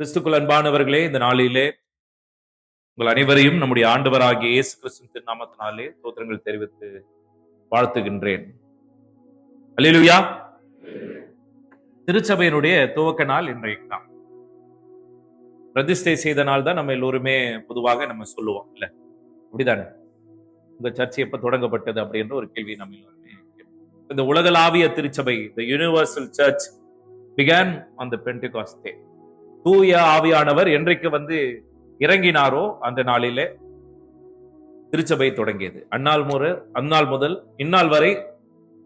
கிறிஸ்துக்குள் அன்பானவர்களே, இந்த நாளிலே உங்கள் அனைவரையும் நம்முடைய ஆண்டவராகிய இயேசு கிறிஸ்துவின் திருநாமத்தினாலே ஸ்தோத்திரங்கள் தெரிவித்து வாழ்த்துகின்றேன். அல்லேலூயா. திருச்சபையினுடைய துவக்க நாள் இன்றைக்கு தான். பிரதிஷ்டை செய்த நாள் தான் நம்ம எல்லோருமே பொதுவாக நம்ம சொல்லுவோம், இல்ல அப்படிதானே? உங்க சர்ச்சை எப்ப தொடங்கப்பட்டது அப்படின்ற ஒரு கேள்வி நம்ம எல்லோருமே கேட்போம். இந்த உலகளாவிய திருச்சபை, the universal church began on the Pentecost day. தூய ஆவியானவர் என்றைக்கு இறங்கினாரோ அந்த நாளிலே திருச்சபை தொடங்கியது. அந்நாள் முதல் இந்நாள் வரை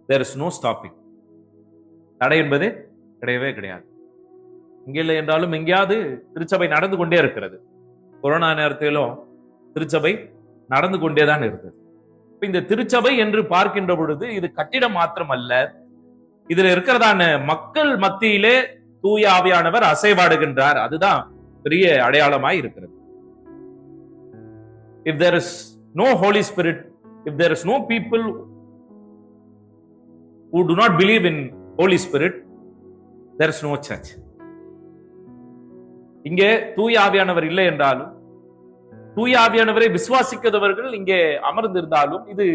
there is no stopping. தடை என்பது கிடையவே கிடையாது. இங்க இல்லை என்றாலும் எங்கேயாவது திருச்சபை நடந்து கொண்டே இருக்கிறது. கொரோனா நேரத்திலும் திருச்சபை நடந்து கொண்டேதான் இருந்தது. இந்த திருச்சபை என்று பார்க்கின்ற பொழுது இது கட்டிடம் மாத்திரம் அல்ல, இதுல இருக்கிறதான மக்கள் மத்தியிலே தூய ஆவியானவர் அசைவாடுகின்றார். அதுதான் பெரிய அடையாளமாய் இருக்கிறது. If there is no Holy Spirit, if there is no people who do not believe in Holy Spirit, there is no church. இங்கே தூய ஆவியானவர் இல்லை என்றாலும், தூய ஆவியானவரை விசுவாசிக்காதவர்கள் இங்கே அமர்ந்திருந்தாலும் இது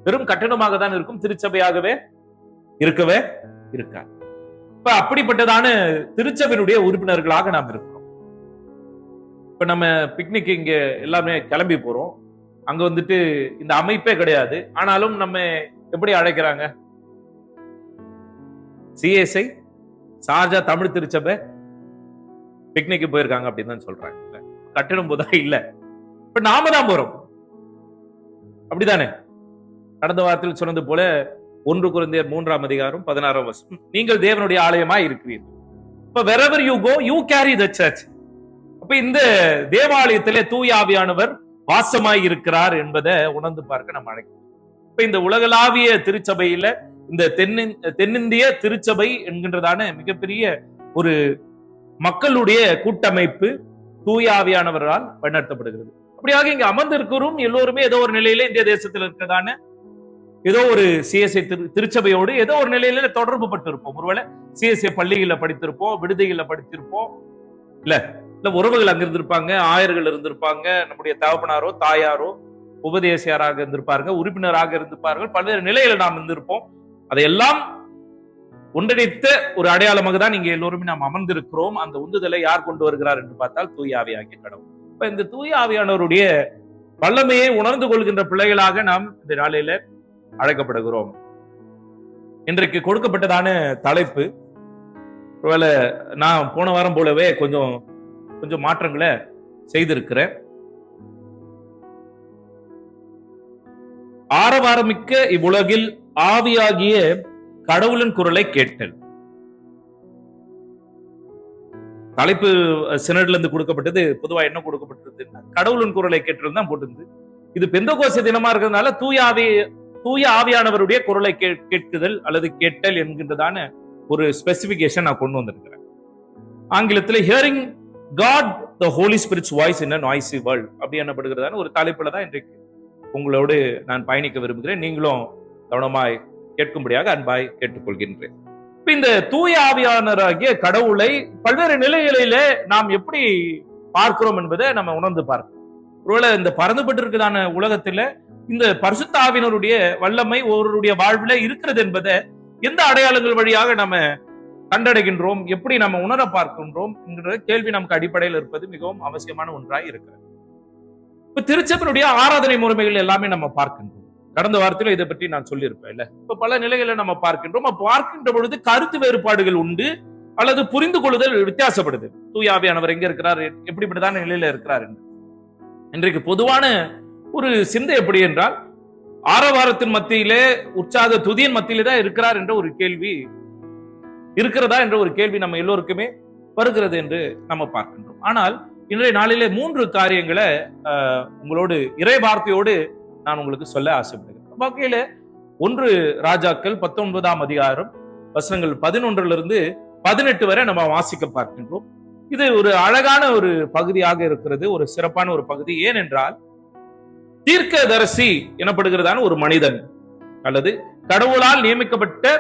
வெறும் கட்டணமாக தான் இருக்கும், திருச்சபையாகவே இருக்கவே இருக்காது. இப்ப அப்படிப்பட்டதான திருச்சபையினுடைய உறுப்பினர்களாக நாம் இருக்கிறோம். இப்ப நம்ம பிக்னிக் இங்க எல்லாமே கிளம்பி போறோம். அங்க இந்த அமைப்பே கிடையாது. ஆனாலும் நம்ம எப்படி அழைக்கிறாங்க? சிஎஸ்ஐ சார்ஜா தமிழ் திருச்சபை பிக்னிக்கு போயிருக்காங்க அப்படின்னு தான் சொல்றாங்க. கட்டணம் போதா இல்ல, இப்ப நாம தான் போறோம், அப்படித்தானே? கடந்த வாரத்தில் சொன்னது போல 1 கொரிந்தியர் 3ஆம் அதிகாரம் 16ஆம் வசனம், நீங்கள் தேவனுடைய ஆலயமாய் இருக்கிறீர்கள். இப்ப wherever you go, you carry the church. அப்ப இந்த தேவாலயத்திலே தூய ஆவியானவர் வாசமாய் இருக்கிறார் என்பதை உணர்ந்து பார்க்க நம்ம அழைக்கிறோம். இப்ப இந்த உலகளாவிய திருச்சபையில இந்த தென்னிந்திய திருச்சபை என்கின்றதான மிகப்பெரிய ஒரு மக்களுடைய கூட்டமைப்பு தூய ஆவியானவரால் வழிநடத்தப்படுகிறது. அப்படியாக இங்க அமர்ந்திருக்கிறோம் எல்லோருமே ஏதோ ஒரு நிலையில இந்திய தேசத்தில் இருக்கிறதான ஏதோ ஒரு சிஎஸ்ஐ திருச்சபையோடு ஏதோ ஒரு நிலையில தொடர்பு பட்டு இருப்போம். ஒருவேளை சிஎஸ்ஐ பள்ளிகளில் படித்திருப்போம், விடுதிகளில் படித்திருப்போம், இல்ல உறவுகள் அங்க இருந்திருப்பாங்க, ஆயர்கள் இருந்திருப்பாங்க, நம்முடைய தகப்பனாரோ தாயாரோ உபதேசியாராக இருந்திருப்பாங்க, உறுப்பினராக இருந்திருப்பார்கள், பல்வேறு நிலையில நாம் இருந்திருப்போம். அதையெல்லாம் ஒன்றிணைத்த ஒரு அடையாளமாக தான் இங்க எல்லோருமே நாம் அமர்ந்திருக்கிறோம். அந்த உந்துதலை யார் கொண்டு வருகிறார் என்று பார்த்தால் தூய ஆவியாகிய கடவுள். இப்ப இந்த தூய ஆவியானவருடைய வல்லமையை உணர்ந்து கொள்கின்ற பிள்ளைகளாக நாம் இந்த நாளில அழைக்கப்படுகிறோம். இன்றைக்கு கொடுக்கப்பட்டதான தலைப்பு, ஒருவேளை நான் போன வாரம் போலவே கொஞ்சம் மாற்றங்களை செய்திருக்கிறேன். ஆரவாரமிக்க இவ்வுலகில் ஆவியாகிய கடவுளின் குரலை கேட்டல். தலைப்பு சினட்ல இருந்து கொடுக்கப்பட்டது. பொதுவா என்ன கொடுக்கப்பட்டது? கடவுளின் குரலை கேட்டல் தான் போட்டிருந்து. இது பெந்தகோஸ்தே தினமா இருக்கிறதுனால தூய ஆவியானவருடைய குரலை கேட்குதல் அல்லது கேட்டல் என்கின்றதான ஒரு ஸ்பெசிபிகேஷன் நான் கொண்டு வந்திருக்கிறேன். ஆங்கிலத்தில் hearing God the holy spirit's voice in a noisy world அப்படி என்னப்படுகிறதான ஒரு தலைப்புல தான் இன்றைக்கு உங்களோடு நான் பயணிக்க விரும்புகிறேன். நீங்களும் கவனமாய் கேட்கும்படியாக அன்பாய் கேட்டுக்கொள்கின்றேன். இந்த தூய ஆவியானவராகிய கடவுளை பல்வேறு நிலைகளில நாம் எப்படி பார்க்கிறோம் என்பதை நம்ம உணர்ந்து பார்க்கிறோம். ஒருவேளை இந்த பறந்துபட்டு இருக்கிறதான உலகத்துல இந்த பரிசுத்த ஆவியினருடைய வல்லமை ஒருவருடைய வாழ்வில் இருக்கிறது என்பதை எந்த அடையாளங்கள் வழியாக நம்ம கண்டடைகின்றோம், எப்படி நம்ம உணர பார்க்கின்றோம் என்கிற கேள்வி நமக்கு அடிப்படையில் இருப்பது மிகவும் அவசியமான ஒன்றாய் இருக்கிறது. இப்ப திருச்சபையினுடைய ஆராதனை முறைமைகள் எல்லாமே நம்ம பார்க்கின்றோம். கடந்த வாரத்தில் இதை பற்றி நான் சொல்லியிருப்பேன் இல்ல. இப்ப பல நிலைகளை நம்ம பார்க்கின்றோம். பார்க்கின்ற பொழுது கருத்து வேறுபாடுகள் உண்டு அல்லது புரிந்து கொள்ளுதல் வித்தியாசப்படுது. தூய ஆவியானவர் எங்க இருக்கிறார், எப்படிப்பட்டதான நிலையில இருக்கிறார் என்று. இன்றைக்கு பொதுவான ஒரு சிந்தை எப்படி என்றால், ஆரவாரத்தின் மத்தியிலே உற்சாக துதியின் மத்தியிலே தான் இருக்கிறார் என்ற ஒரு கேள்வி இருக்கிறதா என்ற ஒரு கேள்வி நம்ம எல்லோருக்குமே வருகிறது என்று நம்ம பார்க்கின்றோம். ஆனால் இன்றைய நாளிலே 3 காரியங்களை உங்களோடு இறை வார்த்தையோடு நான் உங்களுக்கு சொல்ல ஆசைப்படுகிறேன். வகையில 1 ராஜாக்கள் 19ஆம் அதிகாரம் வசனங்கள் 11 18 வரை நம்ம வாசிக்க பார்க்கின்றோம். இது ஒரு அழகான ஒரு பகுதியாக இருக்கிறது, ஒரு சிறப்பான ஒரு பகுதி. ஏனென்றால் தீர்க்கதரிசி எனப்படுகிறதான ஒரு மனிதன் அல்லது கடவுளால் நியமிக்கப்பட்ட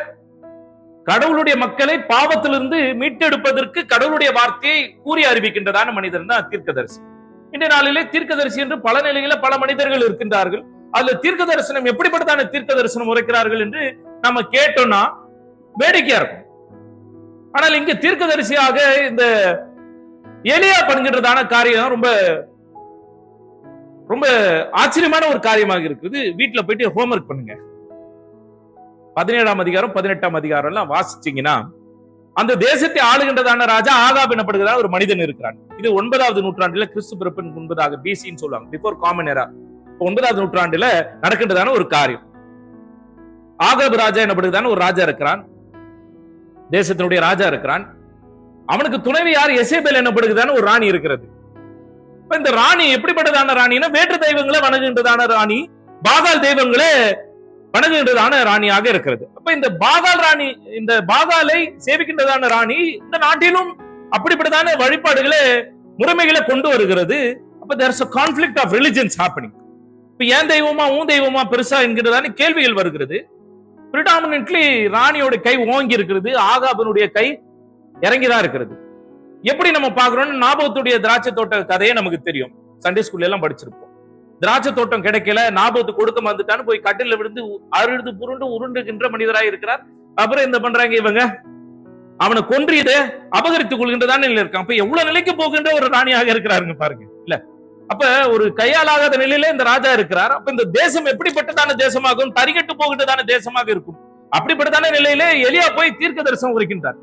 கடவுளுடைய மக்களை பாவத்திலிருந்து மீட்டெடுப்பதற்கு கடவுளுடைய வார்த்தையை கூறி அறிவிக்கின்றதான மனிதன் தான் தீர்க்கதரிசி. இன்றைய நாளிலே தீர்க்கதரிசி என்று பல நிலையில பல மனிதர்கள் இருக்கின்றார்கள். அதுல தீர்க்க தரிசனம் எப்படிப்பட்டதான தீர்க்க தரிசனம் உரைக்கிறார்கள் என்று நம்ம கேட்டோம்னா வேடிக்கையா இருக்கும். ஆனால் இங்க தீர்க்கதரிசியாக இந்த எலியா பண்ணுகின்றதான காரியம் ரொம்ப ரொம்ப ஆச்சரியமான ஒரு காரியமாக இருக்குது. வீட்டுல போயிட்டு ஹோம்ஒர்க் பண்ணுங்க. 17ஆம் அதிகாரம் 18ஆம் அதிகாரம் எல்லாம் வாசிச்சீங்கன்னா அந்த தேசத்தை ஆளுகின்றதான ராஜா ஆகாப் எனப்படுகிற ஒரு மனிதன் இருக்கிறான். இது 9வது நூற்றாண்டுல கிறிஸ்து பிறப்பின் முன்பதாக பிசின்னு சொல்லுவாங்க, பிஃபோர் காமன் எரா. 9வது நூற்றாண்டுல நடக்கின்றதான ஒரு காரியம். ஆகாப் ராஜா எனப்படுகிறதான ஒரு ராஜா இருக்கிறான், தேசத்தினுடைய ராஜா இருக்கிறான். அவனுக்கு துணைவி யார்? எசேபேல் எனப்படுகிறதான ஒரு ராணி இருக்கிறது. இந்த ராணி எப்படிப்பட்டதான ராணினா வேற்று தெய்வங்களை வணங்குகின்றதான ராணி, பாகால் தெய்வங்களே வணங்குகின்றதான ராணியாக இருக்கிறது. அப்ப இந்த பாகால் ராணி, இந்த பாகாலை சேவிக்கின்றதான ராணி இந்த நாட்டிலும் அப்படிப்பட்டதான வழிபாடுகளை முறைமைகளை கொண்டு வருகிறது. அப்ப there's a conflict of religions happening. இப்ப ஏன் தெய்வமா உன் தெய்வமா பெருசா என்கிறதான கேள்விகள் வருகிறது. predominantly ராணியோட கை ஓங்கி இருக்கிறது, ஆகாபனுடைய கை இறங்கிதான் இருக்கிறது. எப்படி நம்ம பாக்குறோம்னு நாபோத்துடைய திராட்சை தோட்ட கதையே நமக்கு தெரியும், சண்டே ஸ்கூல்ல எல்லாம் படிச்சிருப்போம். திராட்சை தோட்டம் கிடைக்கல, நாபோத்து கொடுக்க வந்துட்டான்னு போய் கட்டில விழுந்து அழுது புருண்டு உருண்டுகின்ற மனிதராக இருக்கிறார். அப்புறம் என்ன பண்றாங்க இவங்க, அவனை கொன்றியதை அபகரித்துக் கொள்கின்றதான இருக்கான். அப்ப எவ்வளவு நிலைக்கு போகின்ற ஒரு ராணியாக இருக்கிறாருங்க பாருங்க. இல்ல அப்ப ஒரு கையாளாகாத நிலையில இந்த ராஜா இருக்கிறார். அப்ப இந்த தேசம் எப்படிப்பட்டதான தேசமாகும்? தரிகட்டு போகின்றதான தேசமாக இருக்கும். அப்படிப்பட்டதான நிலையில எலியா போய் தீர்க்க தரிசனம் உரைக்கின்றார்.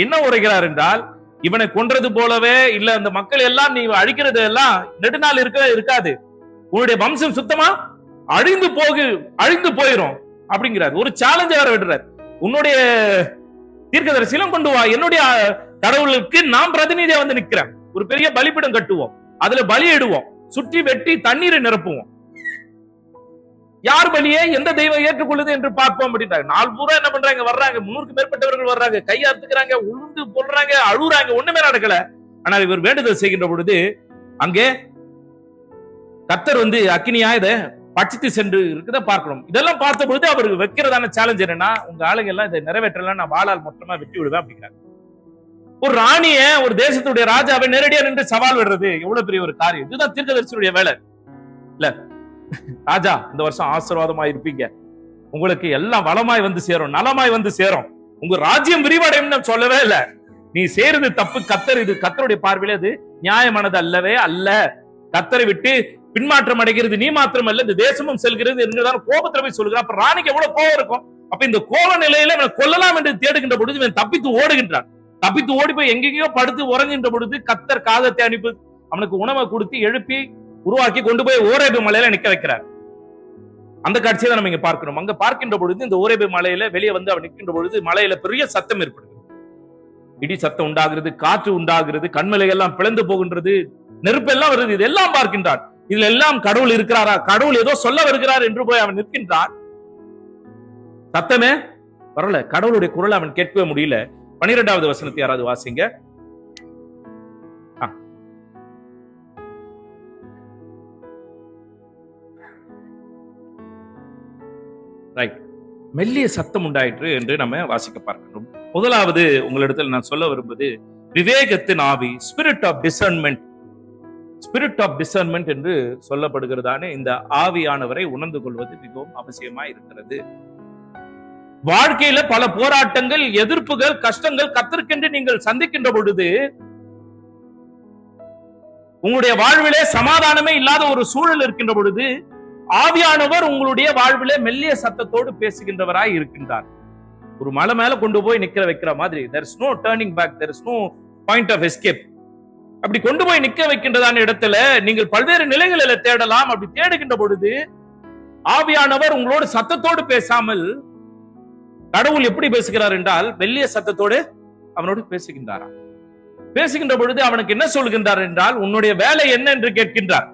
என்ன உரைக்கிறார் என்றால், இவனை கொன்றது போலவே இல்ல, அந்த மக்கள் எல்லாம் நீ அழிக்கிறது எல்லாம் நெடுநாள் இருக்காது, உன்னுடைய வம்சம் சுத்தமா அழிந்து போயிரும் அப்படிங்கிறார். ஒரு சேலஞ்ச் வேற விடுறார். உன்னுடைய தீர்க்கதரிசியிலும் கொண்டு வா, என்னுடைய கடவுளுக்கு நாம் பிரதிநிதியா வந்து நிக்கிறேன். ஒரு பெரிய பலிபீடம் கட்டுவோம், அதுல பலியிடுவோம், சுற்றி வெட்டி தண்ணீரை நிரப்புவோம், யார் பலியை எந்த தெய்வம் ஏற்றுக்கொள்ளுது என்று பார்ப்போம் அப்படின்றாங்க. நாலு பூரா என்ன பண்றாங்க, வர்றாங்க, 300க்கு மேற்பட்டவர்கள் வர்றாங்க, கையாத்துக்கிறாங்க, உளுந்து போடுறாங்க, அழுகுறாங்க, ஒண்ணுமே நடக்கல. ஆனால் இவர் வேண்டுதல் செய்கின்ற பொழுது அங்கே கர்த்தர் வந்து அக்கினியா இதை பட்சித்து சென்று இருக்குத பார்க்கணும். இதெல்லாம் பார்த்த பொழுது அவருக்கு வைக்கிறதான சேலஞ்ச் என்னன்னா, உங்க ஆளுங்க எல்லாம் இதை நிறைவேற்றலாம், நான் வாளால் மொத்தமா வெட்டி விடுவேன் அப்படிங்கிறாங்க. ஒரு ராணிய, ஒரு தேசத்துடைய ராஜாவை நேரடியா நின்று சவால் விடுறது எவ்வளவு பெரிய ஒரு காரியம். இதுதான் தீர்க்கதரிசியுடைய வேலை. இல்ல ராஜா, இந்த வருஷம் ஆசீர்வாதமா இருப்பீங்க, உங்களுக்கு எல்லாம் வளமாய் வந்து சேரும், நலமாய் வந்து சேரும், உங்க ராஜ்யம் விரிவடையும் சொல்லவே இல்ல. நீ செய்யறது தப்பு, கர்த்தர் இது கர்த்தருடைய பார்வையில அது நியாயமானது அல்லவே அல்ல. கர்த்தரை விட்டு பின்மாற்றம் அடைகிறது நீ மாத்திரம் அல்ல, இந்த தேசமும் செல்கிறது என்கிறதான கோபத்துல போய் சொல்லுகிறான். அப்ப ராணிக்கு எவ்வளவு கோபம் இருக்கும். அப்ப இந்த கோப நிலையில இவனை கொல்லலாம் என்று தேடுகின்ற பொழுது இவன் தப்பித்து ஓடுகின்றான். தப்பித்து ஓடி போய் எங்கெங்கயோ படுத்து உறங்குகின்ற பொழுது கர்த்தர் காகத்தை அனுப்பி அவனுக்கு உணவை கொடுத்து எழுப்பி உருவாக்கி கொண்டு போய் ஓரேபு மலையில நிக்க வைக்கிறார். அந்த காட்சியை தான் நம்ம இங்க பார்க்கணும். அங்க பார்க்கின்ற பொழுது இந்த ஓரேபு மலையில வெளியே வந்து அவன் நிற்கின்ற பொழுது மலையில பெரிய சத்தம் ஏற்படுகிறது, இடி சத்தம் உண்டாகிறது, காற்று உண்டாகிறது, கண்மலை எல்லாம் பிளந்து போகின்றது, நெருப்பு எல்லாம் வருது. இதெல்லாம் பார்க்கின்றான். இதுல எல்லாம் கடவுள் இருக்கிறாரா, கடவுள் ஏதோ சொல்ல வருகிறார் என்று போய் அவன் நிற்கின்றான். சத்தமே வரல, கடவுளுடைய குரல் அவன் கேட்கவே முடியல. 12வது வசனத்தை யாராவது வாசிங்க. ரைட், மெல்லிய சத்தம் உண்டாயிற்று என்று நம்ம வாசிக்க பார்க்கணும். முதலாவது உங்களிடத்தில் நான் சொல்ல விரும்புவது விவேகத்தின் ஆவி, spirit of discernment. Spirit of discernment என்று சொல்லப்படுகிறதான இந்த ஆவியானவரை உணர்ந்து கொள்வது மிகவும் அவசியமா இருக்கிறது. வாழ்க்கையில பல போராட்டங்கள், எதிர்ப்புகள், கஷ்டங்கள் கர்த்தருக்கென்று நீங்கள் சந்திக்கின்ற பொழுது, உங்களுடைய வாழ்விலே சமாதானமே இல்லாத ஒரு சூழல் இருக்கின்ற பொழுது, ஆவியானவர் உங்களுடைய வாழ்விலே மெல்லிய சத்தத்தோடு பேசுகின்றவராய் இருக்கின்றார். ஒரு மலை மேல கொண்டு போய் நிக்கிற வைக்கிற மாதிரி, there is no turning back, there is no point of escape. அப்படி கொண்டு போய் நிக்க வைக்கின்றதான இடத்துல நீங்கள் பல்வேறு நிலைகளில தேடலாம். அப்படி தேடுகின்ற பொழுது ஆவியானவர் உங்களோடு சத்தத்தோடு பேசாமல், கடவுள் எப்படி பேசுகிறார் என்றால் மெல்லிய சத்தத்தோடு அவனோடு பேசுகின்றாரா. பேசுகின்ற பொழுது அவனுக்கு என்ன சொல்கின்றார் என்றால், உன்னுடைய வேலை என்ன என்று கேட்கின்றார்.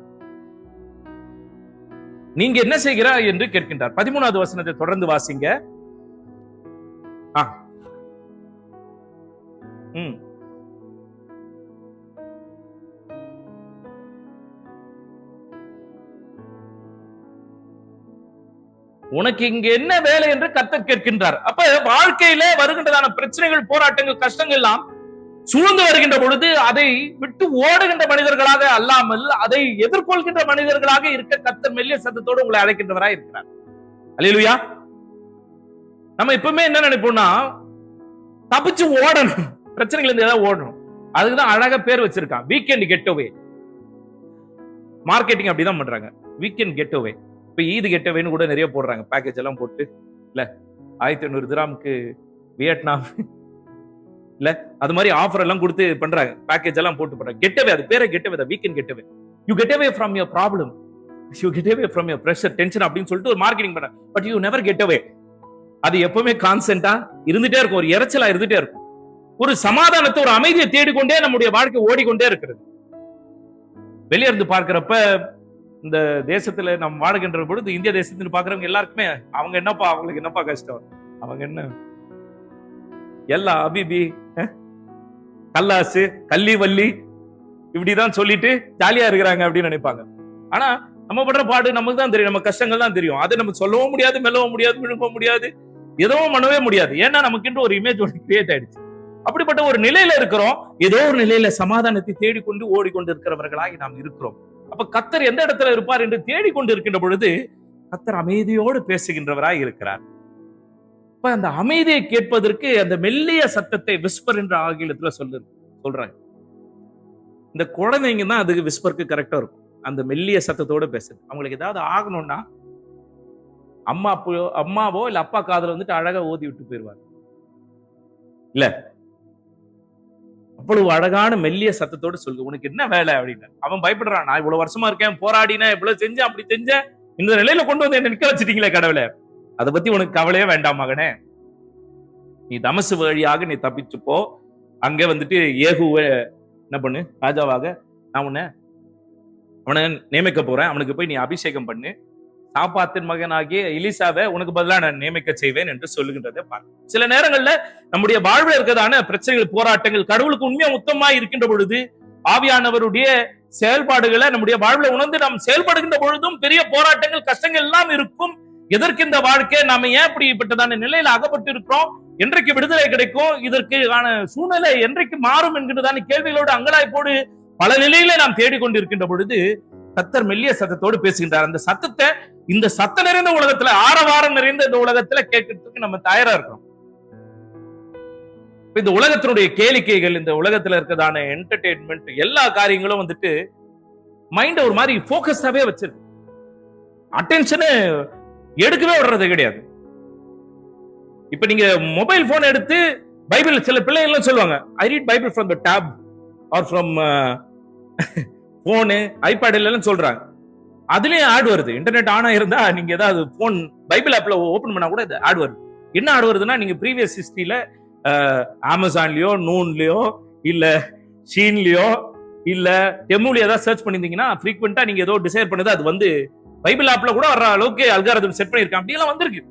நீங்க என்ன செய்கிறாய் என்று கேட்கின்றார். 13வது வசனத்தை தொடர்ந்து வாசிங்க. உனக்கு இங்க என்ன வேலை என்று கர்த்தர் கேட்கின்றார். அப்ப வாழ்க்கையில வருகின்றதான பிரச்சனைகள், போராட்டங்கள், கஷ்டங்கள் எல்லாம் சூழ்ந்து வருகின்ற பொழுது அதை விட்டு ஓடுகின்ற மனிதர்களாக அல்லாமல் அதை எதிர்கொள்கின்ற மனிதர்களாக இருக்க கர்த்தர் மெல்லிய சத்தத்தோடு உங்களை அழைக்கின்றவராய் இருக்கிறார். அல்லேலூயா. நம்ம எப்பவுமே என்ன நினைப்போம்னா, தப்பிச்சு ஓடணும், பிரச்சனைகள் இருந்து ஏதாவது ஓடணும். அதுக்குதான் அழகா பேர் வச்சிருக்கான், வீக்கெண்ட் கெட்டவே. மார்க்கெட்டிங் அப்படிதான் பண்றாங்க, வீக்கெண்ட் கெட்டவே. இப்ப ஈது கெட்டவேன்னு கூட நிறைய போடுறாங்க, பேக்கேஜ் எல்லாம் போட்டு. இல்ல 1500 திராமுக்கு வியட்நாம், இல்ல அது மாதிரி ஆஃபர் எல்லாம் கொடுத்து பண்றாங்க, பேக்கேஜ் எல்லாம் போட்டு பண்றாங்க. கெட்டவே, அது பேரே கெட்டவே தான், weekend getaway. You get away from your problem, you get away from your pressure, tension அப்படின்னு சொல்லிட்டு ஒரு மார்க்கெட்டிங் பண்றாங்க. But you never get away. அது எப்பவுமே கான்ஸ்டன்டா இருந்துட்டே இருக்கும், ஒரு இறைச்சலா இருந்துட்டே இருக்கும். ஒரு சமாதானத்தை, ஒரு அமைதியை தேடிக்கொண்டே நம்முடைய வாழ்க்கை ஓடிக்கொண்டே இருக்கிறது. வெளியே இருந்து பார்க்கிறப்ப இந்த தேசத்துல நம்ம வாழுகின்ற பொழுது, இந்திய தேசத்துல பாக்குறவங்க எல்லாருக்குமே அவங்க என்னப்பா, அவங்களுக்கு என்னப்பா கஷ்டம், அவங்க என்ன எல்லா அபிபி, கல்லாசு, கள்ளி வள்ளி இப்படிதான் சொல்லிட்டு ஜாலியா இருக்கிறாங்க அப்படின்னு நினைப்பாங்க. ஆனா நம்ம படுற பாடு நமக்கு தான் தெரியும், நம்ம கஷ்டங்கள் தான் தெரியும். அதை நம்ம சொல்லவும் முடியாது, மெல்லவும் முடியாது, விழுங்கவும் முடியாது, எதுவும் பண்ணவே முடியாது. ஏன்னா நமக்கு ஒரு இமேஜ் ஒன்று கிரியேட் ஆயிடுச்சு. அப்படிப்பட்ட ஒரு நிலையில இருக்கிறோம், ஏதோ ஒரு நிலையில சமாதானத்தை தேடிக்கொண்டு ஓடிக்கொண்டு இருக்கிறவர்களாகி நாம் இருக்கிறோம். அப்ப கர்த்தர் எந்த இடத்துல இருப்பார் என்று தேடிக்கொண்டு இருக்கின்ற பொழுது கர்த்தர் அமைதியோடு பேசுகின்றவராய் இருக்கிறார். இப்ப அந்த அமைதியை கேட்பதற்கு அந்த மெல்லிய சத்தத்தை விஸ்பர் என்ற ஆங்கிலத்துல சொல்றாங்க. இந்த குழந்தைங்க தான் அதுக்கு விஸ்பருக்கு கரெக்டா இருக்கும், அந்த மெல்லிய சத்தத்தோட பேசுது. அவங்களுக்கு ஏதாவது ஆகணும்னா அம்மாவோ இல்ல அப்பா காதுல வந்துட்டு அழகா ஓதி விட்டு போயிருவாங்க. இல்ல அவ்வளவு அழகான மெல்லிய சத்தத்தோடு சொல்லு, உனக்கு என்ன வேலை அப்படின்னு. அவன் பயப்படுறான், நான் இவ்வளவு வருஷமா இருக்கேன், போராடினேன், இவ்வளவு செஞ்சேன், அப்படி செஞ்சேன், இந்த நிலையில கொண்டு வந்து என்ன நிக்க வச்சிட்டீங்களே கடவுளே, அதை பத்தி உனக்கு கவலையே வேண்டாம் மகனே. நீ தமசு வழியாக நீ தப்பிச்சு போ, அங்க வந்துட்டு ஏகுவை என்ன பண்ணு, ராஜாவாக நான் அவனை நியமிக்க போறேன், அவனுக்கு போய் நீ அபிஷேகம் பண்ணு, சாப்பாத்தின் மகனாகிய எலிசாவை உனக்கு பதிலாக நான் நியமிக்க செய்வேன் என்று சொல்லுகின்றதை பார்க்க. சில நேரங்கள்ல நம்முடைய வாழ்வில் இருக்கிறதான பிரச்சனைகள், போராட்டங்கள், கடவுளுக்கு உண்மையா உத்தமமா இருக்கின்ற பொழுது ஆவியானவருடைய செயல்பாடுகளை நம்முடைய வாழ்வில் உணர்ந்து நாம் செயல்படுகின்ற பொழுதும் பெரிய போராட்டங்கள், கஷ்டங்கள் எல்லாம் இருக்கும். எதற்கு இந்த வாழ்க்கை, நாம ஏன் இப்படிப்பட்டதான நிலையில அகப்பட்டு இருக்கிறோம், என்றைக்கு விடுதலை கிடைக்கும், இதற்கான சூழ்நிலை என்றைக்கு மாறும் என்கின்றதான கேள்விகளோடு அங்கலாய்ப்போடு பல நிலையில நாம் தேடிக்கொண்டிருக்கின்ற பொழுது கர்த்தர் மெல்லிய சத்தத்தோடு பேசுகின்றார். அந்த சத்தத்தை இந்த சத்தம் நிறைந்த உலகத்துல, ஆரவாரம் நிறைந்த இந்த உலகத்துல கேட்கறதுக்கு நம்ம தயாரா இருக்கிறோம். இந்த உலகத்தினுடைய கேளிக்கைகள், இந்த உலகத்துல இருக்கிறதான என்டர்டெயின்மெண்ட், எல்லா காரியங்களும் வந்துட்டு மைண்ட் ஒரு மாதிரி போக்கஸ்டாவே வச்சிருக்கு, அட்டென்ஷனு எடுக்கவே விடுறது கிடையாது. இப்ப நீங்க மொபைல் போன் எடுத்து பைபிள், சில பிள்ளைகள் சொல்லுவாங்க, I read Bible from the tab or from phone, iPad எல்லாம் சொல்றாங்க. அதுலயும் ஆட் வருது, இன்டர்நெட் ஆன் ஆயிருந்தா நீங்க ஏதாவது போன் பைபிள் ஆப்ல ஓபன் பண்ணா கூட ஆட் வருது. என்ன ஆட் வருதுன்னா, நீங்க ப்ரீவியஸ் ஹிஸ்டரியில அமேசான்லயோ, நூன்லயோ, இல்ல ஷீன்லயோ, இல்ல டெமுலயோ ஏதாவது சர்ச் பண்ணிருந்தீங்கன்னா ஃப்ரீக்வெண்டா நீங்க ஏதோ டிசைர் பண்ணது அது வந்து பைபிள் ஆப்ல கூட வர்ற அளவுக்கு அல்காரிதம் செட் பண்ணிருக்காங்க. அப்படி எல்லாம் வந்திருக்கு.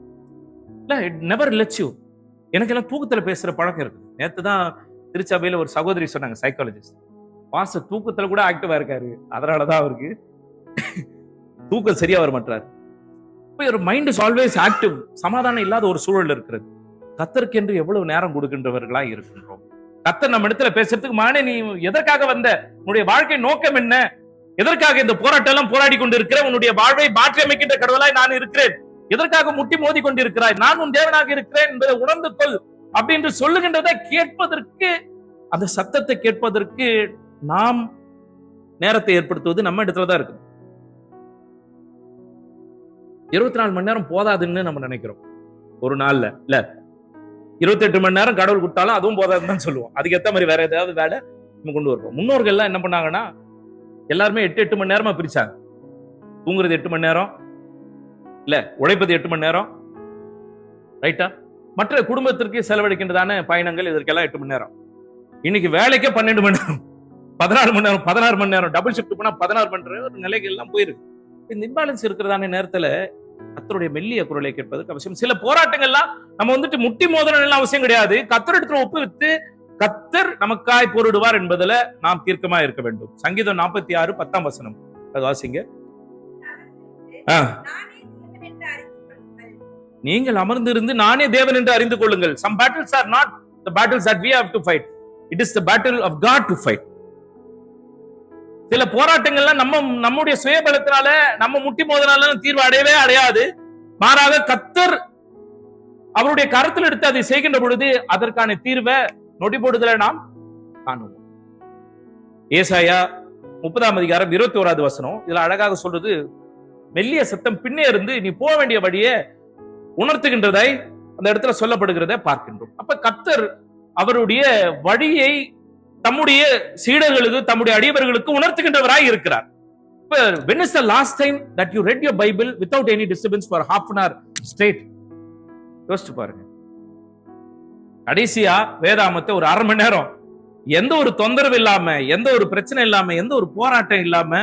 இல்ல, இட் நெவர் லெட்ஸ் யூ. எனக்கு எல்லாம் தூக்கத்துல பேசுற பழக்கம் இருக்கு. நேத்து தான் திருச்சபையில ஒரு சகோதரி சொன்னாங்க, சைக்காலஜிஸ்ட், பாஸ்டர் தூக்கத்துல கூட ஆக்டிவா இருக்காரு, அதனாலதான் அவருக்கு தூக்கம் சரியா வர மாட்டாரு. ஒரு மைண்ட் இஸ் ஆல்வேஸ் ஆக்டிவ், சமாதானம் இல்லாத ஒரு சூழல் இருக்கிறது. கர்த்தருக்கு என்று எவ்வளவு நேரம் கொடுக்கின்றவர்களா இருக்கின்றோம். கர்த்தர் நம்ம இடத்துல பேசுறதுக்கு, மகனே நீ எதற்காக வந்த, உன்னுடைய வாழ்க்கை நோக்கம் என்ன, எதற்காக இந்த போராட்டம் எல்லாம் போராடி கொண்டு இருக்கிற, உன்னுடைய வாழ்வை மாற்றி அமைக்கின்ற கடவுளாய் நான் இருக்கிறேன், எதற்காக முட்டி மோதி கொண்டிருக்கிறாய், நான் உன் தேவனாக இருக்கிறேன் என்பதை உணர்ந்து கொள் அப்படின்னு சொல்லுகின்றதை கேட்பதற்கு, அந்த சத்தத்தை கேட்பதற்கு நாம் நேரத்தை ஏற்படுத்துவது நம்ம இடத்துலதான் இருக்கு. 24 மணி நேரம் போதாதுன்னு நம்ம நினைக்கிறோம் ஒரு நாள்ல. இல்ல, 28 மணி நேரம் கடவுள் கொடுத்தாலும் அதுவும் போதாதுன்னு தான் சொல்லுவோம். அதுக்கு ஏத்த மாதிரி வேற ஏதாவது வேலை நம்ம கொண்டு வருவோம். முன்னோர்கள் எல்லாம் என்ன பண்ணாங்கன்னா, எல்லாருமே 8 மணி நேரமா பிரிச்சாங்க. தூங்குறது 8 மணி நேரம், இல்ல உழைப்பது 8 மணி நேரம், ரைட்டா? மற்ற குடும்பத்திற்கு செலவழிக்கின்றதான பயணங்கள், இதற்கெல்லாம் 8 மணி நேரம். இன்னைக்கு வேலைக்கே 12 மணி நேரம், 14 மணி நேரம், 16 மணி நேரம், டபுள் ஷிஃப்ட் போனா 16 மணி நேரம், ஒரு நிலைகள் எல்லாம் போயிருக்கு. இந்த இம்பேலன்ஸ் இருக்கிறதான நேரத்துல கர்த்தருடைய மெல்லிய குரலை கேட்பதற்கு அவசியம். சில போராட்டங்கள்லாம் நம்ம வந்துட்டு முட்டி மோதல் அவசியம் கிடையாது. கர்த்தர் இடத்துல ஒப்புவித்து கர்த்தர் நமக்காய் போரிடுவார் என்பதுல நாம் தீர்க்கமா இருக்க வேண்டும். சங்கீதம் 46:10 வாசிங்க. நீங்கள் அமர்ந்திருந்து நானே தேவன் என்று அறிந்து கொள்ளுங்கள். Some battles are not the battles that we have to fight. It is the battle of God to fight. சில போராட்டங்கள்லாம் நம்முடைய சுயபலத்தினால நம்ம முட்டி மோதனால தீர்வு அடையவே அடையாது. மாறாக கர்த்தர் அவருடைய கருத்தில் எடுத்து அதை செய்கின்ற பொழுது அதற்கான தீர்வை நொடி போடுதல நாம் காணுவோம். ஏசாயா 30ஆம் அதிகாரம் 21வது வசனம் இதுல அழகாக சொல்றது, மெல்லிய சத்தம் பின்னே இருந்து நீ போக வேண்டிய வழியை உணர்த்துகின்றதை அந்த இடத்துல சொல்லப்படுகிறத பார்க்கின்றோம். அப்ப கர்த்தர் அவருடைய வழியை தம்முடைய சீடர்களுக்கு தம்முடைய அடியவர்களுக்கு உணர்த்துகின்றவராய் இருக்கிறார். இப்ப when is the last time that you read your Bible without any disturbance for half an hour straight? யோசிச்சு பாருங்க. கடைசியா வேதாமத்தை ஒரு அரை மணி நேரம் எந்த ஒரு தொந்தரவு இல்லாம, எந்த ஒரு பிரச்சனை இல்லாம, எந்த ஒரு போராட்டம் இல்லாம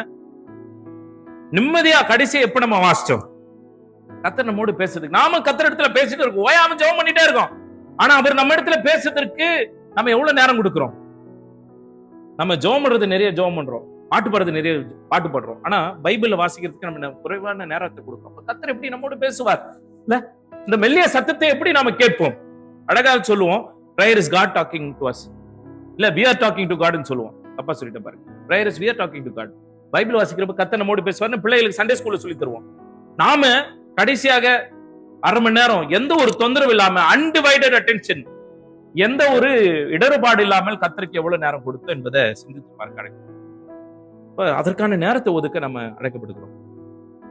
நிம்மதியா கடைசியா எப்ப நம்ம வாசிச்சோம்? கர்த்தர் நம்மோடு பேசுறதுக்கு நாம கர்த்தர் இடத்துல பேசிட்டு இருக்கோம், ஓயாம ஜெபம் பண்ணிட்டே இருக்கோம். ஆனா அவர் நம்ம இடத்துல பேசுறதுக்கு நம்ம எவ்வளவு நேரம் கொடுக்கிறோம்? நம்ம ஜெபம் பண்றது நிறைய ஜெபம் பண்றோம், பாட்டு பாடுறது நிறைய பாட்டு பாடுறோம். ஆனா பைபிள வாசிக்கிறதுக்கு நம்ம குறைவான நேரத்தை கொடுக்கிறோம். அப்ப கர்த்தர் எப்படி நம்மோடு பேசுவார்? இல்ல இந்த மெல்லிய சத்தத்தை எப்படி நாம கேட்போம்? அழகாக சொல்லுவோம், prayer is God talking to us. இல்ல we are talking to God ன்னு சொல்லுவோம். தப்பா சொல்லிட்டேன் பாருங்க. prayer is we are talking to God. Bible வாசிக்கிறப்ப கர்த்தர் நம்மோடு பேசுவார்னு பிள்ளைகளுக்கு சண்டே ஸ்கூல்ல சொல்லி தருவோம். நாம கடைசியாக அரை மணி நேரம் எந்த ஒரு தொந்தரவு இல்லாம அன்டிவைடட் அட்டென்ஷன், எந்த ஒரு இடர்பாடு இல்லாமல் கர்த்தருக்கு எவ்வளவு நேரம் கொடுத்தோம் என்பதை சிந்தித்து பார்க்க அதற்கான நேரத்தை ஒதுக்க நம்ம அழைக்கப்படுகிறோம்.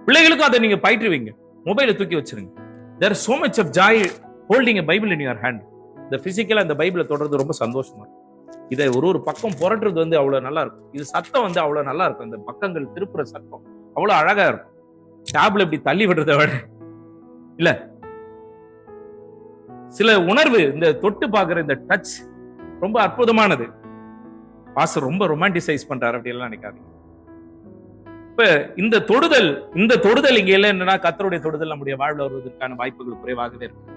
பிள்ளைகளுக்கும் அதை நீங்க பயிற்றுவீங்க. மொபைலை தூக்கி வச்சிருங்க. there is so much of joy holding a Bible in your hand. இந்த பிசிக்கலா இந்த பைபிளை தொடர்றது ரொம்ப சந்தோஷமா இருக்கும். இதை ஒரு பக்கம் புரட்டுறது அவ்வளவு நல்லா இருக்கும். இது சத்தம் அவ்வளவு நல்லா இருக்கும். இந்த பக்கங்கள் திருப்புற சத்தம் அவ்வளவு அழகா இருக்கும். டேப்ல இப்படி தள்ளி விடுறத விட இல்ல சில உணர்வு, இந்த தொட்டு பார்க்கிற இந்த டச் ரொம்ப அற்புதமானது. பாஸ்டர் ரொம்ப ரொமான்டிசைஸ் பண்றாரு அப்படி எல்லாம் நினைக்காதீங்க. இப்ப இந்த தொடுதல் இங்க இல்லை என்னன்னா, கர்த்தருடைய தொடுதல் நம்முடைய வாழ்வில் வருவதற்கான வாய்ப்புகள் குறைவாகவே இருக்கு.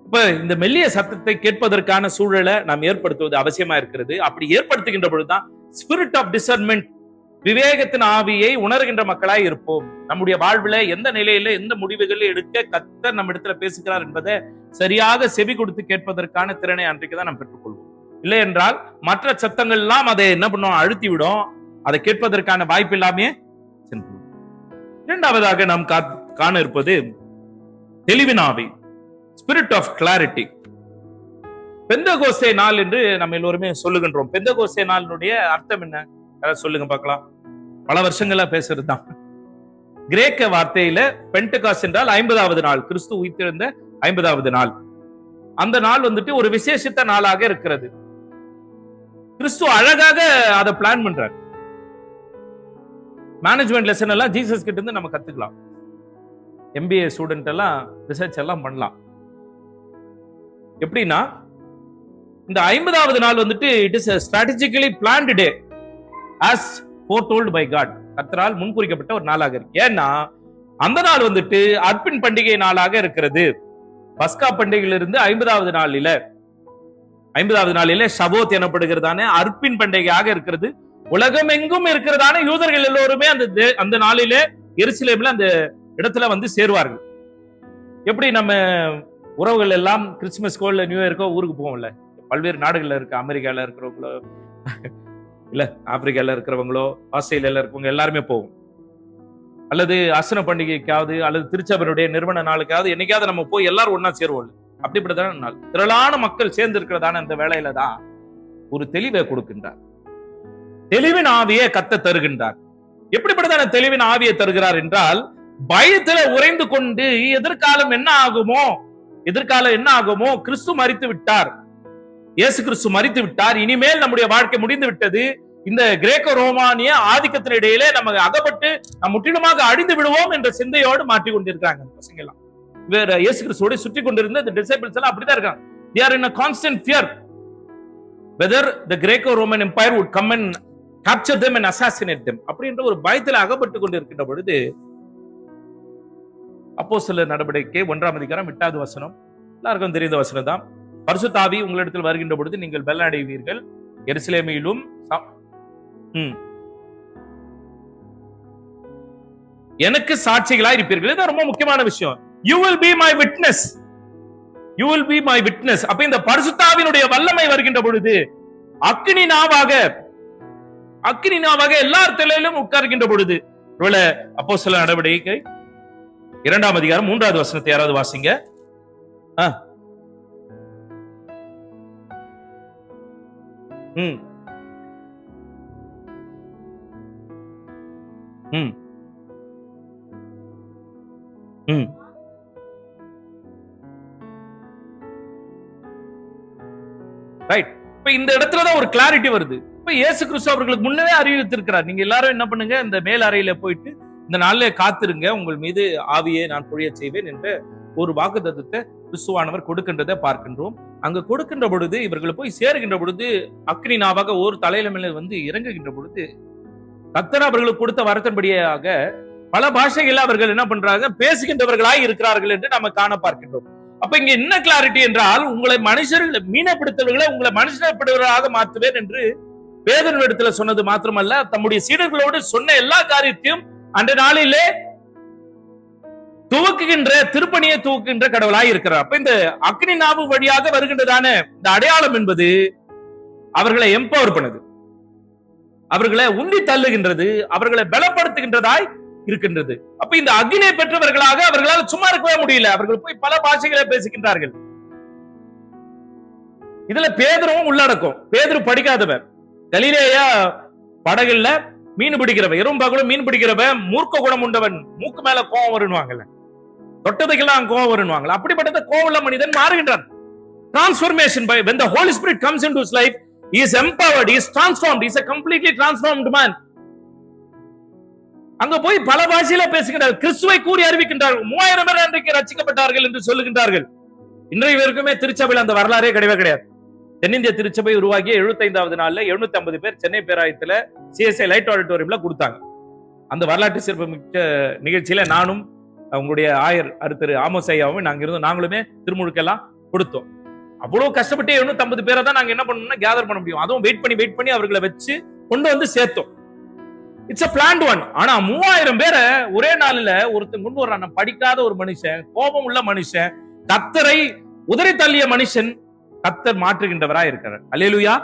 இப்ப இந்த மெல்லிய சத்தத்தை கேட்பதற்கான சூழலை நாம் ஏற்படுத்துவது அவசியமா இருக்கிறது. அப்படி ஏற்படுத்துகின்ற பொழுதுதான் ஸ்பிரிட் ஆஃப் டிசர்ன்மென்ட், விவேகத்தின் ஆவியை உணர்கின்ற மக்களாய் இருப்போம். நம்முடைய வாழ்வில் எந்த நிலையில எந்த முடிவுகளை எடுக்க கர்த்தர் நம்ம இடத்துல பேசுகிறார் என்பதை சரியாக செவி கொடுத்து கேட்பதற்கான திறனை அன்றைக்குதான் நாம் பெற்றுக்கொள்வோம். இல்லை என்றால் மற்ற சத்தங்கள் எல்லாம் அதை என்ன பண்ணுவோம், அழுத்தி விடும். அதை கேட்பதற்கான வாய்ப்பு இல்லாமே சென்று. இரண்டாவதாக நாம் காண இருப்பது தெளிவின் ஆவி, ஸ்பிரிட் ஆஃப் கிளாரிட்டி. பெந்தகோஸ்தே நாள் என்று நம்ம எல்லோருமே சொல்லுகின்றோம். பெந்தகோஸ்தே நாளினுடைய அர்த்தம் என்ன? சொல்லுங்க பார்க்கலாம். பல வருஷங்களா பேசுறது தான். கிரேக்க வார்த்தையில பெண்டகாஸ் என்றால் 50வது நாள், கிறிஸ்து உயிர்த்தெழுந்த 50வது நாள். அந்த நாள் ஒரு விசேஷித்த நாளாக இருக்கிறது. கிறிஸ்து அழகாக அதை பிளான் பண்றார். மேனேஜ்மெண்ட் லெசன் எல்லாம் ஜீசஸ் கிட்ட இருந்து நம்ம கத்துக்கலாம். MBA ஸ்டூடெண்ட் எல்லாம் ரிசர்ச் எல்லாம் பண்ணலாம். எப்படின்னா, இந்த 50வது நாள் it is a strategically planned day as foretold by God. கர்த்தரால் முன்குறிக்கப்பட்ட ஒரு நாளாக இருக்கு. ஏன்னா அந்த நாள் அர்ப்பின் பண்டிகை நாளாக இருக்கிறது. பஸ்கா பண்டிகையிலிருந்து 50வது நாளில ஷவோத் எனப்படுகிறதான அர்ப்பின் பண்டிகையாக இருக்கிறது. உலகம் எங்கும் இருக்கிறதான யூதர்கள் எல்லோருமே அந்த நாளிலே எருசலேம்ல அந்த இடத்துல சேருவார்கள். எப்படி நம்ம உறவுகள் எல்லாம் கிறிஸ்துமஸ்க்கோ இல்ல நியூ இயர்க்கோ ஊருக்கு போவோம்ல, பல்வேறு நாடுகள்ல இருக்க, அமெரிக்கால இருக்கிறவங்களோ இல்ல ஆப்பிரிக்கால இருக்கிறவங்களோ ஆஸ்திரேலியால இருக்கிறவங்க எல்லாருமே போவோம். அல்லது அசன பண்டிகைக்காவது அல்லது திருச்சபையுடைய நிறுவன நாளுக்காவது என்னைக்காவது நம்ம போய் எல்லாரும் ஒன்னா சேருவோம். அப்படிப்பட்டதான நாள், திரளான மக்கள் சேர்ந்து இருக்கிறதான அந்த வேளையில தான் ஒரு தெளிவை கொடுக்கின்றார். தெளிவின் ஆவியை கர்த்தர் தருகின்றார். எப்படிப்பட்டதான தெளிவின் ஆவியை தருகிறார் என்றால், பயத்துல உறைந்து கொண்டு எதிர்காலம் என்ன ஆகுமோ, கிறிஸ்து மரித்து விட்டார், இயேசு கிறிஸ்து மரித்து விட்டார், இனிமேல் நம்முடைய வாழ்க்கை முடிந்து விட்டது, இந்த கிரேக்க ரோமானிய ஆதிக்கத்தின் இடையிலே நம்ம அகப்பட்டு நாம் முற்றிலுமாக அழிந்து விடுவோம் என்ற சிந்தையோடு மாற்றிக் கொண்டிருக்கிறாங்க பசங்க எல்லாம். வேற இயேசு கிறிஸ்துவோட சுற்றி கொண்டிருந்த இந்த டிசைபிள்ஸ் எல்லாம் அப்படிதான் இருக்காங்க. They are in a constant fear whether the Greco-Roman Empire would come and capture them and assassinate them. அப்படின்ற ஒரு பயத்தில் அகப்பட்டு கொண்டிருக்கின்ற பொழுது அப்போஸ்தலர் நடவடிக்கை 1ஆம் அதிகாரம் 8வது வசனம் எல்லாருக்கும் தெரிந்த வசனம் தான். பரிசுத்த ஆவி உங்களிடத்தில் வருகின்ற பொழுது நீங்கள் பலன் அடைவீர்கள், எனக்கு சாட்சிகளா இருப்பீர்கள். இது ரொம்ப முக்கியமான விஷயம். You will be my witness. You will be my witness. அப்ப இந்த பரிசுத்தாவினுடைய வல்லமை வருகின்ற பொழுது அக்கினி நாவாக எல்லார் தலையிலும் உட்கார்கின்ற பொழுது, ஒருவேளை அப்போஸ்தலர் நடவடிக்கை 2ஆம் அதிகாரம் 3வது வசனத்தை யாராவது வாசிங்க. ரைட். இப்ப இந்த இடத்துலதான் ஒரு கிளாரிட்டி வருது. இப்ப இயேசு கிறிஸ்து அவர்களுக்கு முன்னவே அறிவித்திருக்கிறார், நீங்க எல்லாரும் என்ன பண்ணுங்க, இந்த மேல் அறையில போயிட்டு இந்த நாள்ல காத்திருங்க, உங்கள் மீது ஆவியை நான் பொழிய செய்வேன் என்ற ஒரு வாக்குத்தத்தத்தை கிறிஸ்துவானவர் கொடுக்கின்றதை பார்க்கின்றோம். அங்க கொடுக்கின்ற பொழுது இவர்கள் போய் சேருகின்ற பொழுது அக்னி நாவாக ஒரு தலையில மேல வந்து இறங்குகின்ற பொழுது கர்த்தர் அவர்களுக்கு கொடுத்த வரத்தின்படியாக பல பாஷைகள் அவர்கள் என்ன பண்றாங்க, பேசுகின்றவர்களாய் இருக்கிறார்கள் என்று நாம காண பார்க்கின்றோம். அப்ப இங்க என்ன கிளாரிட்டி என்றால், உங்களை மனுஷர்களை மீனப்படுத்தவர்களை உங்களை மனுஷனப்படுவதாக மாற்றுவேன் என்று பேதுருவிடத்துல சொன்னது மாத்திரமல்ல, தம்முடைய சீடர்களோடு சொன்ன எல்லா காரியத்தையும் அந்த நாளிலே திருப்பணியை துவக்குகின்ற கடவுளாய் இருக்கிறார். அப்ப இந்த அக்னி நாவு வழியாக வருகின்றதான இந்த அடையாளம் என்பது அவர்களை எம்பவர் பண்ணுது, அவர்களை உந்தி தள்ளுகின்றது, அவர்களை பலப்படுத்துகின்றதாய் இருக்கின்றது. அப்ப இந்த அக்னியை பெற்றவர்களாக அவர்களால் சும்மா இருக்கவே முடியல. அவர்கள் போய் பல பாஷைகளை பேசுகின்றார்கள். இதுல பேதுருவும் உள்ளடக்கம். பேதுரு படிக்காதவர், கலிலேயா படகுல மீன் பிடிக்கிறவன், இரவும் பகலும் மீன் பிடிக்கிறவன், மூர்க்க குணம் உண்டவன், மூக்கு மேல கோவம் வருவாங்கல்ல, தொட்டதுக்கெல்லாம் கோவம் வருவாங்கல்ல, அப்படிப்பட்ட கோவமுள்ள மனிதன் மாறுகின்றான். Transformation by when the Holy Spirit comes into his life, he is empowered, he is transformed, he is a completely transformed man. அங்க போய் பல பாஷையில பேசுகின்றார்கள், கிறிஸ்துவை கூறி அறிவிக்கின்றார்கள். 3000 பேர் அன்றைக்கு ரட்சிக்கப்பட்டார்கள் என்று சொல்லுகின்றார்கள். இன்றைய வரைக்குமே திருச்சபையில் அந்த வரலாறே கிடையவே கிடையாது. தென்னிந்திய திருச்சபை உருவாகிய 75வது நாள்ல 750 பேர் சென்னை பேராயத்துல சிஎஸ்ஐ லைட் ஆடிட்டோரியம்ல கொடுத்தாங்க. அந்த வரலாற்று சிறப்பு மிக்க நிகழ்ச்சியில நானும் அவங்களுடைய ஆயர் திரு ஆமோஸ் ஐயாவும் நாங்க இருந்தோம். நாங்களுமே திருமுழுக்கெல்லாம் கொடுத்தோம். அவ்வளவு கஷ்டப்பட்டு 750 பேரை தான் நாங்க என்ன பண்ணோம்னா கேதர் பண்ண முடியும். அதுவும் வெயிட் பண்ணி அவர்களை வச்சு கொண்டு வந்து சேர்த்தோம். It's a planned one. ஆனா 3000 பேரை ஒரே நாள்ல ஒருத்தன் கொண்டு வர்றான். படிக்காத ஒரு மனுஷன், கோபம் உள்ள மனுஷன், கர்த்தரை உதறி தள்ளிய மனுஷன் கர்த்தர் மாற்றுகின்றவராய் இருக்கிறார். அல்லேலூயா.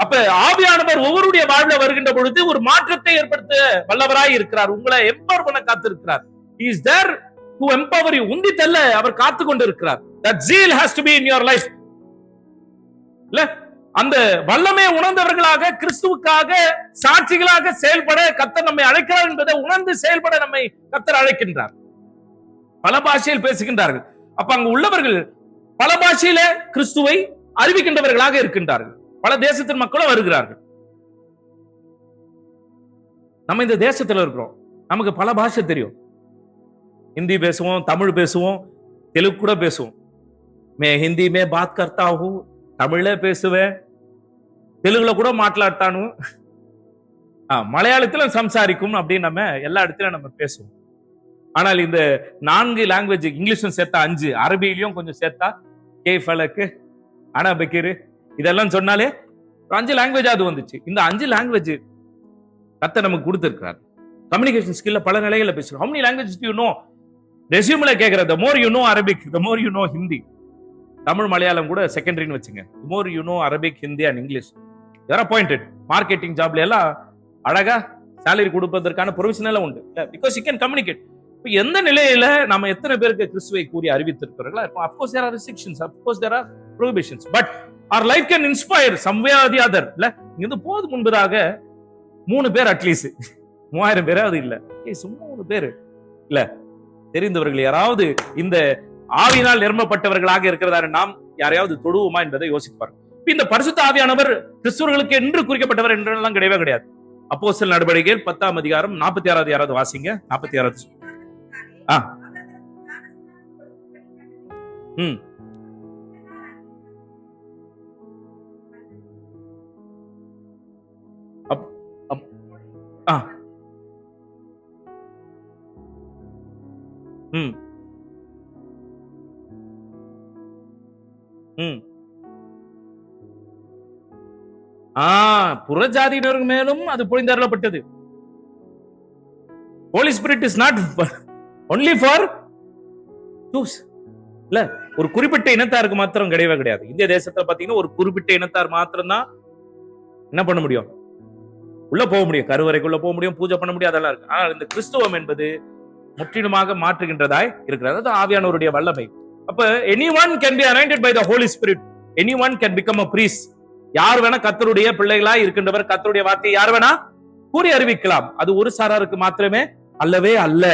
அப்ப ஆவியானவர் ஒவ்வொருடைய வாழ்வில் வருகின்ற பொழுது ஒரு மாற்றத்தை ஏற்படுத்த வல்லவராய் இருக்கிறார். உங்களை எம்பவர் பண்ண காத்திருக்கிறார். He is there to empower you. உந்தி தள்ள அவர் காத்து கொண்டு இருக்கிறார். That zeal has to be in your life. இல்ல, அந்த வல்லமை உணர்ந்தவர்களாக கிறிஸ்துவுக்காக சாட்சிகளாக செயல்பட கர்த்தர் நம்மை அழைக்கிறார் என்பதை உணர்ந்து செயல்பட நம்மை கர்த்தர் அழைக்கின்றார். பல பாஷையில் பேசுகின்றார்கள். அப்ப அங்கு உள்ளவர்கள் பல பாஷையில கிறிஸ்துவை அறிவிக்கின்றவர்களாக இருக்கின்றார்கள். பல தேசத்தின் மக்களும் வருகிறார்கள். நம்ம இந்த தேசத்துல இருக்கிறோம், நமக்கு பல பாஷை தெரியும். हिंदी பேசுவோம், தமிழ் பேசுவோம், தெலுங்கு கூட பேசுவோம். मैं हिंदी में बात करता हूं, தமிழ்ல பேசுவேன், தெலுங்குல கூட மாట్లాடுத்தானு, மலையாளத்துல சம்சாரிக்கும் அப்படின்னு நம்ம எல்லா இடத்துலயும் நம்ம பேசுவோம். ஆனால் இந்த 4 லாங்குவேஜ், இங்கிலீஷும் சேர்த்தா 5, அரபியிலையும் கொஞ்சம் சேர்த்தா கேஃபலக்கு, அனபக்கிரு, இதெல்லாம் சொன்னாலே 5 லாங்குவேஜ் அது வந்துச்சு. இந்த 5 லாங்குவேஜ் கர்த்தர் நமக்கு கொடுத்திருக்கிறார். கம்யூனிகேஷன் ஸ்கில்ல பல நிலைகளை பேசுறோம். how many languages do you know? ரெஸ்யூம்ல கேக்குற the more you know Arabic, the more you know Hindi. Tamil Malayalam கூட செகண்டரின்னு வச்சுங்க. the more you know Arabic, Hindi and English, you are appointed. Marketing ஜாப்ல எல்லாம் அழகா salary கொடுப்பதற்கான ப்ரொவிஷன் எல்லாம் உண்டு. because you can communicate. எந்த நிலையில நாம எத்தனை பேருக்கு கிறிஸ்துவை கூறி அறிவித்திருக்கிறோம்? of course there are restrictions, of course there are prohibitions, but our life can inspire some way or the other. இல்ல, இது போது முன்பதாக 3 பேர் அட்லீஸ்ட், 3000 பேராவது இல்ல, சும்மா 3 பேர் இல்ல தெரிந்தவர்கள் யாராவது இந்த ஆவியினால் நிரம்பப்பட்டவர்களாக இருக்கிறாரு, நாம் யாரையாவது தொடுவோமா என்பதை யோசிப்பார். இந்த பரிசுத்த ஆவியானவர் கிறிஸ்துவர்களுக்கு என்று குறிக்கப்பட்டவர் என்றெல்லாம் கிடையவே கிடையாது. அப்போஸ்தலர் நடவடிக்கைகள் 10ஆம் அதிகாரம் 46வது யாராவது வாசிங்க. 46. புறஜாதியினருக்கு மேலும் அது பொழிந்தருளப்பட்டது. Holy spirit is not only for Jews இல்ல, ஒரு குறிப்பிட்ட இனத்தாருக்கு மாத்திரம் கிடையவே கிடையாது. இந்திய தேசத்துல பாத்தீங்கன்னா ஒரு குறிப்பிட்ட இனத்தார் மாத்திரம் தான் என்ன பண்ண முடியும், உள்ள போக முடியும், கருவறைக்குள்ள போக முடியும், பூஜை பண்ண முடியும், அதெல்லாம் இருக்கு. ஆனால் இந்த கிறிஸ்துவம் என்பது முற்றிலுமாக மாற்றுகின்றதாய் இருக்கிறது. அது ஆவியானவருடைய வல்லமை. அப்ப anyone can be anointed by the Holy Spirit, anyone can become a priest. யார் வேணா கர்த்தருடைய பிள்ளைகளாய் இருக்கின்றவர் கர்த்தருடைய வார்த்தையை யார் வேணா கூறி அறிவிக்கலாம். அது ஒரு சாராருக்கு மாத்திரமே அல்லவே அல்ல.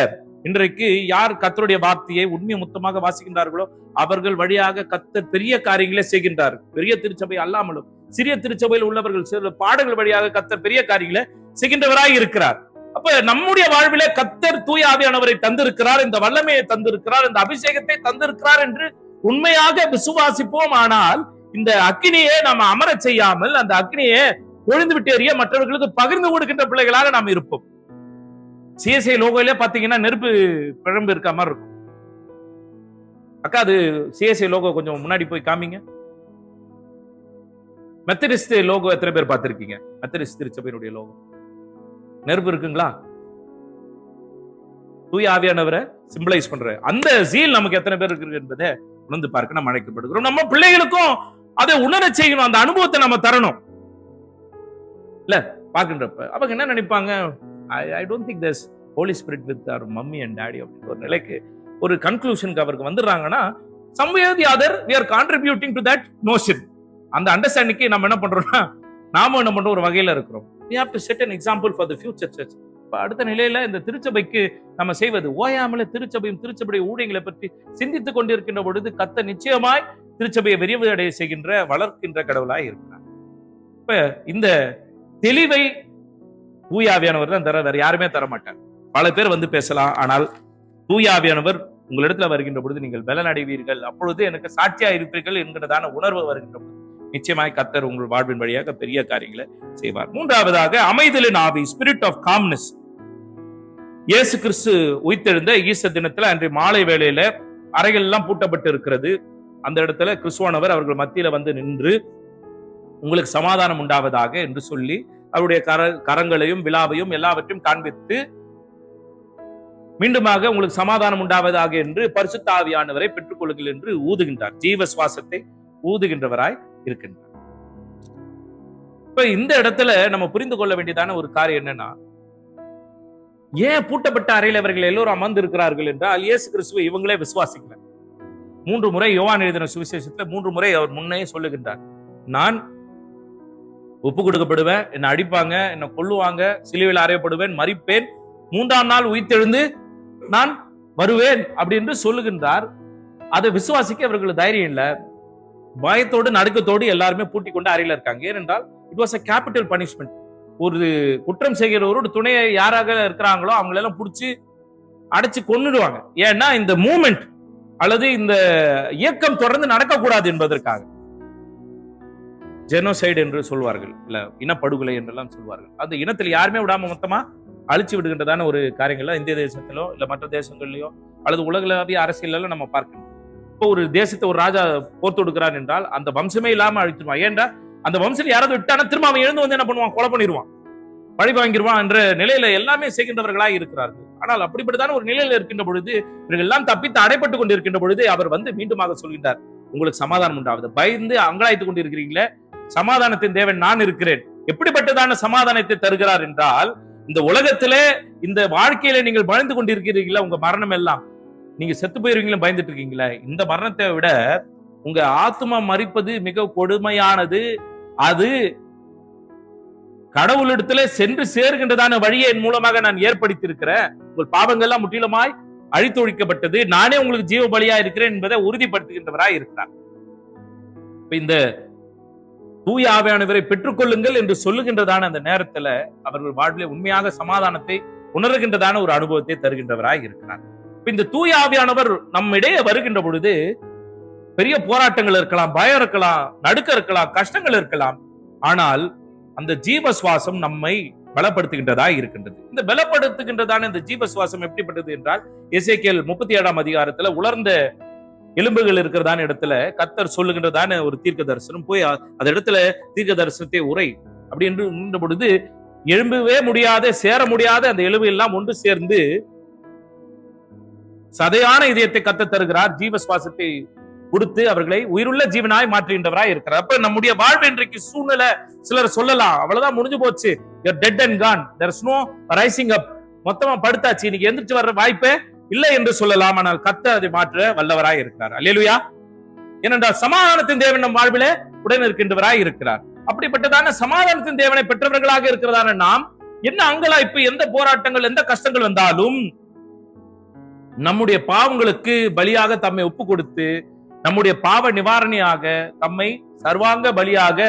இன்றைக்கு யார் கர்த்தருடைய வார்த்தையை உண்மை மொத்தமாக வாசிக்கின்றார்களோ அவர்கள் வழியாக கர்த்தர் பெரிய காரியங்களை செய்கின்றார். பெரிய திருச்சபை அல்லாமலும் சிறிய திருச்சபையில் உள்ளவர்கள் சில பாடங்கள் வழியாக கர்த்தர் பெரிய காரியங்களை செய்கின்றவராய் இருக்கிறார். அப்ப நம்முடைய வாழ்விலே கர்த்தர் தூய ஆவியானவரை தந்திருக்கிறார், இந்த வல்லமையை தந்திருக்கிறார், இந்த அபிஷேகத்தை தந்திருக்கிறார் என்று உண்மையாக விசுவாசிப்போம். ஆனால் இந்த அக்கினியை நாம் அமரச் செய்யாமல் அந்த அக்கினியை ஒழிந்து விட்டு எறிய மற்றவர்களுக்கு பகிர்ந்து கொடுக்கின்ற பிள்ளைகளாக நாம் இருப்போம். சிஎஸ்ஐ லோகோல பாத்தீங்கன்னா நெருப்பு பிழம்பு இருக்க மாதிரி இருக்கும். அக்கா அது சிஎஸ்ஐ லோகோ கொஞ்சம் முன்னாடி போய் காமிங்க. மெத்தடிஸ்ட் லோகோ எத்தனை பேர் பார்த்திருக்கீங்க? மெத்தடிஸ்ட் திருச்சபையினுடைய லோகோ நெருப்பு இருக்குங்களா? தூய ஆவியானவரை சிம்பிளைஸ் பண்ற அந்த சீல் நமக்கு எத்தனை பேர் இருக்கு என்பதை உணர்ந்து பார்க்க நம்ம அழைக்கப்படுகிறோம். நம்ம பிள்ளைகளுக்கும் அதை உணர செய்யணும், அந்த அனுபவத்தை நம்ம தரணும் இல்ல. பார்க்கின்றப்ப அவங்க என்ன நினைப்பாங்க, I don't think there's Holy Spirit with our mummy and daddy அப்படின்ற ஒரு நிலைக்கு ஒரு கன்க்ளூஷனுக்கு அவருக்கு வந்துடுறாங்கன்னா somewhere the other we are contributing to that notion. அந்த அண்டர்ஸ்டாண்டிங்க்கு நம்ம என்ன பண்றோம்னா நாம என்ன பண்றோம் ஒரு வகையில இருக்கிறோம். We have to set an example for the future church. அடுத்த நிலையில இந்த திருச்சபைக்கு நம்ம செய்வது ஓயாமல திருச்சபையும் திருச்சபையுடைய ஊழியங்களை பற்றி சிந்தித்துக் கொண்டிருக்கின்ற பொழுது கர்த்தர் நிச்சயமாய் திருச்சபையை விரிவு அடைய செய்கின்ற வளர்க்கின்ற கடவுளாய் இருக்கிறார். இப்ப இந்த தெளிவை தூயாவியானவர் தான் தர, வேற யாருமே தர மாட்டார். பல பேர் வந்து பேசலாம், ஆனால் தூயாவியானவர் உங்களிடத்துல வருகின்ற பொழுது நீங்கள் பலன் அடைவீர்கள், அப்பொழுது எனக்கு சாட்சியா இருப்பீர்கள் என்கிறதான உணர்வு வருகின்ற பொழுது நிச்சயமாய் கர்த்தர் உங்கள் வாழ்வின் வழியாக பெரிய காரியங்களை செய்வார். மூன்றாவதாக அமைதலின் ஆவி, ஸ்பிரிட் ஆஃப் காம்னஸ். இயேசு கிறிஸ்து உயிர்த்தெழுந்த ஈஸ்டர் தினத்துல அன்றைய மாலை வேளையில அறைகள் எல்லாம் பூட்டப்பட்டு இருக்கிறது. அந்த இடத்துல கிறிஸ்துவானவர் அவர்கள் மத்தியில வந்து நின்று உங்களுக்கு சமாதானம் உண்டாவதாக என்று சொல்லி அவருடைய கரங்களையும் விழாவையும் எல்லாவற்றையும் காண்பித்து மீண்டுமாக உங்களுக்கு சமாதானம் உண்டாவதாக என்று பரிசுத்த ஆவியானவரை பெற்றுக் கொள்ளுங்கள் என்று ஊதுகின்றார். ஜீவ சுவாசத்தை ஊதுகின்றவராய் இருக்கின்றார். இப்ப இந்த இடத்துல நம்ம புரிந்து கொள்ள வேண்டியதான ஒரு காரியம் என்னன்னா, ஏன் பூட்டப்பட்ட அறையில் அவர்கள் எல்லோரும் அமர்ந்து இருக்கிறார்கள் என்றால் இயேசு கிறிஸ்துவை இவங்களே விசுவாசிக்கல. 3 முறை யோவான் எழுதின சுவிசேஷத்துல 3 முறை அவர் முன்னே சொல்லுகின்றார், நான் ஒப்பு கொடுக்கப்படுவேன், என்னை அடிப்பாங்க, என்னை கொல்லுவாங்க, சிலுவையில் அறையப்படுவேன், மரிப்பேன், 3ஆம் நாள் உயிர்த்தெழுந்து நான் வருவேன் அப்படின்னு சொல்லுகின்றார். அதை விசுவாசிக்க அவர்களுக்கு தைரியம் இல்ல. பயத்தோடு நடுக்கத்தோடு எல்லாருமே பூட்டி கொண்டு அறையில இருக்காங்க. ஏனென்றால் it was a capital punishment. ஒரு குற்றம் செய்கிறவரோட துணையை யாராக இருக்கிறாங்களோ அவங்களெல்லாம் பிடிச்சி அடைச்சு கொன்னுடுவாங்க. ஏன்னா இந்த மூமெண்ட் அல்லது இந்த இயக்கம் தொடர்ந்து நடக்கக்கூடாது என்பதற்காக. ஜெனோசைடு என்று சொல்வார்கள், இல்ல இனப்படுகொலை என்றெல்லாம் சொல்வார்கள். அந்த இனத்தில் யாருமே விடாம மொத்தமா அழிச்சு விடுகின்றதான ஒரு காரியங்கள்ல இந்திய தேசத்திலோ இல்ல மற்ற தேசங்கள்லயோ அல்லது உலகளாவிய அரசியல நம்ம பார்க்கணும். இப்போ ஒரு தேசத்தை ஒரு ராஜா போர் தொடுக்கிறான் என்றால் அந்த வம்சமே இல்லாம அழிச்சிருவான். ஏன்டா அந்த வம்சம் யாராவது விட்டானா திரும்ப அவன் எழுந்து வந்து என்ன பண்ணுவான், கொலை பண்ணிடுவான், பழி வாங்கிடுவான் என்ற நிலையில எல்லாமே செய்கின்றவர்களாக இருக்கிறார்கள். ஆனால் அப்படிப்பட்டதான ஒரு நிலையில இருக்கின்ற பொழுது இவர்கள் எல்லாம் தப்பித்து அடைப்பட்டு கொண்டிருக்கின்ற பொழுது அவர் வந்து மீண்டுமாக சொல்கின்றார், உங்களுக்கு சமாதானம் உண்டாவது, பயந்து அங்கலாய்த்து கொண்டிருக்கிறீங்களே, சமாதானத்தின் தேவன் நான் இருக்கிறேன். எப்படிப்பட்டதான சமாதானத்தை தருகிறார் என்றால், இந்த உலகத்திலே இந்த வாழ்க்கையில நீங்கள் பயந்து கொண்டிருக்கிறீங்களா, உங்க மரணம் எல்லாம் நீங்க செத்து போயிருவீங்களும் பயந்துட்டு இருக்கீங்களா, இந்த மரணத்தை விட உங்க ஆத்மா மரிப்பது மிக கொடுமையானது. அது கடவுளிடத்துல சென்று சேர்கின்றதான வழியை என் மூலமாக நான் ஏற்படுத்தி இருக்கிறேன். உங்கள் பாவங்கள் எல்லாம் முற்றிலுமாய் அழித்தொழிக்கப்பட்டது, நானே உங்களுக்கு ஜீவ பலியா இருக்கிறேன் என்பதை உறுதிப்படுத்துகின்றவராய் இருக்கிறார். இந்த தூய ஆவியானவரை பெற்றுக்கொள்ளுங்கள் என்று சொல்லுகின்றதான அந்த நேரத்துல அவர்கள் வாழ்விலே உண்மையாக சமாதானத்தை உணர்கின்றதான ஒரு அனுபவத்தை தருகின்றவராய் இருக்கிறார். இந்த தூய ஆவியானவர் நம்மிடையே வருகின்ற பொழுது பெரிய போராட்டங்கள் இருக்கலாம், பயம் இருக்கலாம், நடுக்க இருக்கலாம், கஷ்டங்கள் இருக்கலாம். ஆனால் அந்த ஜீவ சுவாசம் நம்மை பலப்படுத்துகின்றதா இருக்கின்றது. இந்த பலப்படுத்துகின்றதான இந்த ஜீவ சுவாசம் எப்படிப்பட்டது என்றால், எசேக்கியேல் 37ஆம் அதிகாரத்துல உலர்ந்த எலும்புகள் இருக்கிறதான இடத்துல கர்த்தர் சொல்லுகின்றதான ஒரு தீர்க்க தரிசனம், போய் அந்த இடத்துல தீர்க்க தரிசனத்தை உரை அப்படி என்று பொழுது எழும்பவே முடியாத, சேர முடியாத அந்த எலும்பு எல்லாம் ஒன்று சேர்ந்து சதையான இதயத்தை கத்த தருகிறார். ஜீவ சுவாசத்தை கொடுத்து அவர்களை உயிருள்ள ஜீவனாய் மாற்றுகின்றவராய் இருக்கிறார். அப்ப நம்முடைய வாழ்வு இன்றைக்கு சூழ்நிலை சிலர் சொல்லலாம், அவ்வளவுதான் முடிஞ்சு போச்சு, you're dead and gone, there's no rising up, மொத்தமா படுத்தாச்சு, இன்னைக்கு எந்திரிச்சு வர்ற வாய்ப்பே இல்லை என்று சொல்லலாம். ஆனால் கர்த்தர் அதை மாற்ற வல்லவராய் இருக்கிறார். அல்லேலூயா. ஏனென்றால் சமாதானத்தின் தேவன் நம் வாழ்விலே உடன் இருக்கின்றவராய் இருக்கிறார். அப்படிப்பட்டதான சமாதானத்தின் தேவனை பெற்றவர்களாக இருக்கிறதான நாம் என்ன அங்கலாய்ப்பு, எந்த போராட்டங்கள், எந்த கஷ்டங்கள் வந்தாலும் நம்முடைய பாவங்களுக்கு பலியாக தம்மை ஒப்பு கொடுத்து நம்முடைய பாவ நிவாரணியாக தம்மை சர்வாங்க பலியாக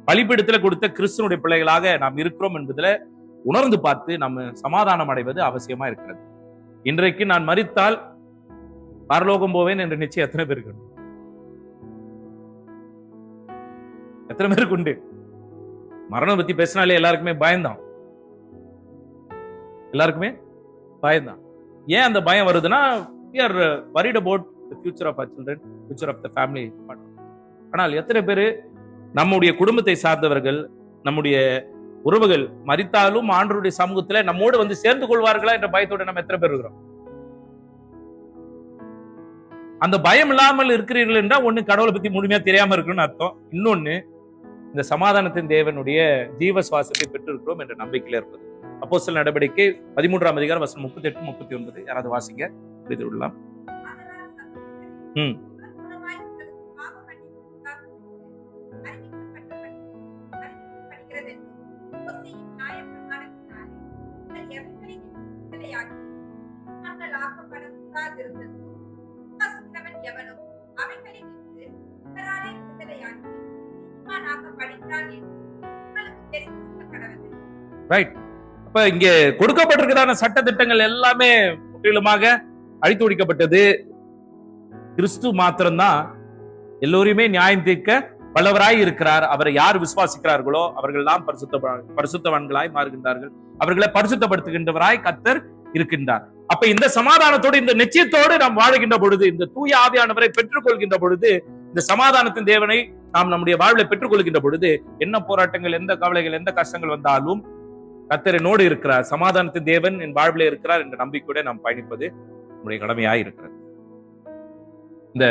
பலிபீடத்துல கொடுத்த கிறிஸ்துவனுடைய பிள்ளைகளாக நாம் இருக்கிறோம் என்பதுல உணர்ந்து பார்த்து நம்ம சமாதானம் அடைவது அவசியமா இருக்கிறது. இன்றைக்கு நான் மரித்தால் பரலோகம் போவேன் என்ற நிச்சயம் எத்தனை பேருக்கு உண்டு? எத்தனை பேருக்கு உண்டு? மரணம் பத்தி பேசினாலே எல்லாருக்குமே பயம்தான், எல்லாருக்குமே பயம்தான். ஏன் அந்த பயம் வருதுன்னா, we are worried about the future of our children, future of the family. ஆனால் எத்தனை பேரு நம்முடைய குடும்பத்தை சார்ந்தவர்கள், நம்முடைய உறவுகள் மரித்தாலும் ஆண்டவருடைய சமூகத்துல நம்மோடு வந்து சேர்ந்து கொள்வார்களா என்ற பயத்தோட நம்ம எத்தனை பேர் இருக்கிறோம்? அந்த பயம் இல்லாமல் இருக்கிறீர்கள் என்றால் ஒண்ணு, கடவுளை பத்தி முழுமையா தெரியாம இருக்கணும்னு அர்த்தம். இன்னொன்னு, இந்த சமாதானத்தின் தேவனுடைய ஜீவ சுவாசத்தை பெற்றிருக்கிறோம் என்ற நம்பிக்கையில இருப்பது. அப்போஸ்தலர் நடவடிக்கை 13ஆம் அதிகாரம் வசனம் 38, 39 யாராவது வாசிங்க, புரிந்து கொள்ளலாம். ரைட். அப்ப இங்க கொடுக்கப்பட்டிருக்கிறதான சட்ட திட்டங்கள் எல்லாமே முற்றிலுமாக அழித்து ஒழிக்கப்பட்டது. கிறிஸ்து மாத்திரம்தான் எல்லோரையுமே நியாயம் தீர்க்க வல்லவராய் இருக்கிறார். அவரை யார் விசுவாசிக்கிறார்களோ அவர்கள் எல்லாம் பரிசுத்தவான்களாய் மாறுகின்றார்கள். அவர்களை பரிசுத்தப்படுத்துகின்றவராய் கர்த்தர் இருக்கின்றார். அப்ப இந்த சமாதானத்தோடு, இந்த நிச்சயத்தோடு நாம் வாழுகின்ற பொழுது, இந்த தூய ஆவியானவரை பெற்றுக் கொள்கின்ற பொழுது, இந்த சமாதானத்தின் தேவனை நாம் நம்முடைய வாழ்வில் பெற்றுக் கொள்கின்ற பொழுது, என்ன போராட்டங்கள், எந்த கவலைகள், எந்த கஷ்டங்கள் வந்தாலும் கர்த்தர் என்னோடு இருக்கிறார், சமாதானத்தின் தேவன் என் வாழ்விலே இருக்கிறார் என்ற நம்பிக்கையோட நாம் பயணிப்பது நம்முடைய கடமையாய் இருக்கிறது. இந்த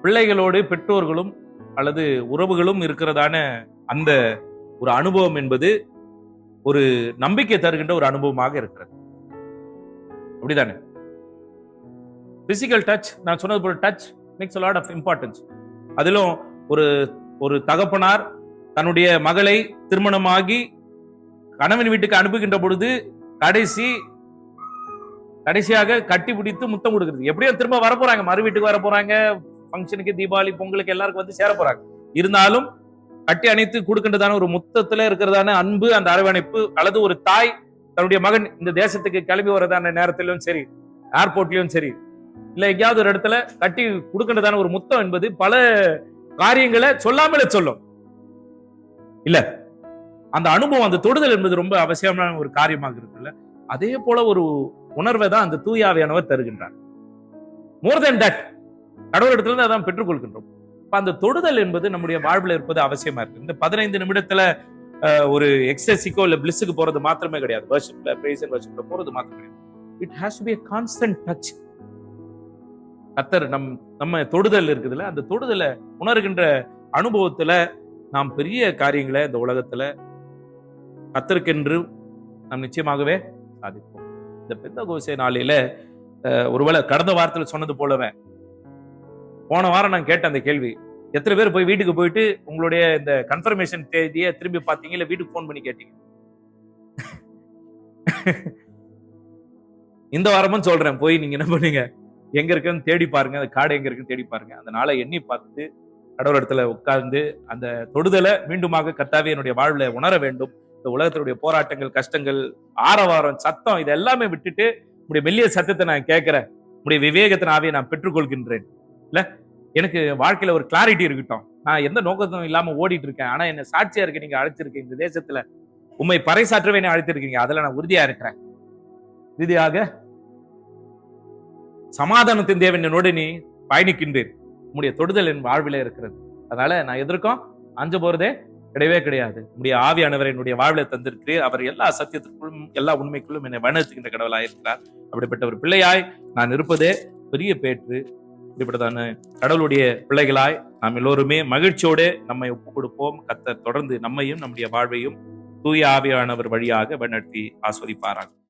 பிள்ளைகளோடு பெற்றோர்களும் அல்லது உறவுகளும் இருக்கிறதான அந்த ஒரு அனுபவம் என்பது ஒரு நம்பிக்கை தருகின்ற ஒரு அனுபவமாக இருக்கிறது. அப்படிதானே? பிசிக்கல் டச், நான் சொன்னது போல touch makes a lot of importance. அதிலும் ஒரு தகப்பனார் தன்னுடைய மகளை திருமணமாகி கணவன் வீட்டுக்கு அனுப்புகின்ற பொழுது கடைசியாக கட்டி பிடித்து முத்தம் கொடுக்கிறது. எப்படியும் திரும்ப வர போறாங்க, மறு வீட்டுக்கு வர போறாங்க, ஃபங்க்ஷனுக்கு, தீபாவளி, பொங்கலுக்கு எல்லாருக்கும் வந்து சேர போறாங்க. இருந்தாலும் கட்டி அணைத்து கொடுக்கின்றதான ஒரு முத்தத்துல இருக்கிறதான அன்பு, அந்த அரவணைப்பு, அல்லது ஒரு தாய் தன்னுடைய மகன் இந்த தேசத்துக்கு கிளம்பி வரதான நேரத்திலும் சரி, ஏர்போர்ட்லயும் சரி, இல்ல எங்கேயாவது ஒரு இடத்துல கட்டி கொடுக்கின்றதான ஒரு முத்தம் என்பது பல காரியங்களை சொல்லாமலே சொல்லும். இல்ல, அந்த அனுபவம், அந்த தொடுதல் என்பது ரொம்ப அவசியமான ஒரு காரியமாக இருக்குல்ல. அதே போல ஒரு உணர்வை தான் அந்த தூய ஆவியானவர் தருகின்றார். மோர் தென் தட், கடவுள் இடத்துல இருந்து அதான் பெற்றுக்கொள்கின்றோம். அந்த தொடுதல் என்பது நம்முடைய வாழ்வில் இருப்பது அவசியமா இருக்கு. இந்த 15 நிமிடத்துல ஒரு எக்ஸசிக்கோ இல்ல பிளிஸுக்கு போறது மாத்திரமே கிடையாது. வர்ஷிப்ல, பிரைஸ் அண்ட் வர்ஷிப்ல போறது மாத்திரம் கிடையாது. It has to be a constant touch. கர்த்தர் நம்ம தொடுதல் இருக்குதுல்ல, அந்த தொடுதலை உணர்கின்ற அனுபவத்துல நாம் பெரிய காரியங்களை இந்த உலகத்துல கர்த்தருக்கென்று நாம் நிச்சயமாகவே சாதிப்போம். இந்த பெந்தகோஸ்தே நாளில ஒருவேளை கடந்த வாரத்துல சொன்னது போலவே, போன வாரம் நான் கேட்ட அந்த கேள்வி, எத்தனை பேர் போய் வீட்டுக்கு போயிட்டு உங்களுடைய இந்த கன்ஃபர்மேஷன் தேதியை திரும்பி பார்த்தீங்க, இல்ல வீட்டுக்கு போன் பண்ணி கேட்டீங்க? இந்த வாரமும் சொல்றேன், போய் நீங்க என்ன பண்ணுங்க, எங்க இருக்குன்னு தேடி பாருங்க, அந்த கார்டு எங்க இருக்குன்னு தேடி பாருங்க. அந்த நாளை எண்ணி பார்த்து கடவுள் இடத்துல உட்கார்ந்து அந்த தொடுதலை மீண்டுமாக கர்த்தாவே என்னுடைய வாழ்வுல உணர வேண்டும். இந்த உலகத்தினுடைய போராட்டங்கள், கஷ்டங்கள், ஆரவாரம், சத்தம், இது எல்லாமே விட்டுட்டு உடைய மெல்லிய சத்தத்தை நான் கேட்கிறேன், உடைய விவேகத்தின் ஆவியை நான் பெற்றுக்கொள்கின்றேன். இல்ல, எனக்கு வாழ்க்கையில ஒரு கிளாரிட்டி இருக்கட்டும், நான் எந்த நோக்கத்தும் இல்லாம ஓடிட்டு இருக்கேன், ஆனா என்ன சாட்சியா இருக்க நீங்க அழைச்சிருக்கீங்க, இந்த தேசத்துல உண்மை பறைசாற்றவே என்ன அழைத்திருக்கீங்க, அதுல நான் உறுதியா இருக்கிறேன். இறுதியாக சமாதானத்தின் தேவன் என்னோடு நீ பயணிக்கின்றேன், உம்முடைய தொடுதல் என் வாழ்வில இருக்கிறது. அதனால நான் எதற்கும் அஞ்ச போறதே கிடையவே கிடையாது. நம்முடைய ஆவியானவரை என்னுடைய வாழ்வில் தந்திருக்கிறேன். அவர் எல்லா சத்தியத்திற்குள்ளும் எல்லா உண்மைக்குள்ளும் என்னை வழிநடத்துகின்ற கடவுளாய் இருக்கிறார். அப்படிப்பட்ட ஒரு பிள்ளையாய் நான் இருப்பதே பெரிய பேற்று. இப்படிப்பட்டதான கடவுளுடைய பிள்ளைகளாய் நாம் எல்லோருமே மகிழ்ச்சியோடு நம்மை ஒப்புக் கொடுப்போம். கர்த்தர் தொடர்ந்து நம்மையும் நம்முடைய வாழ்வையும் தூய ஆவியானவர் வழியாக வழிநடத்தி ஆஸ்வதிப்பாராக.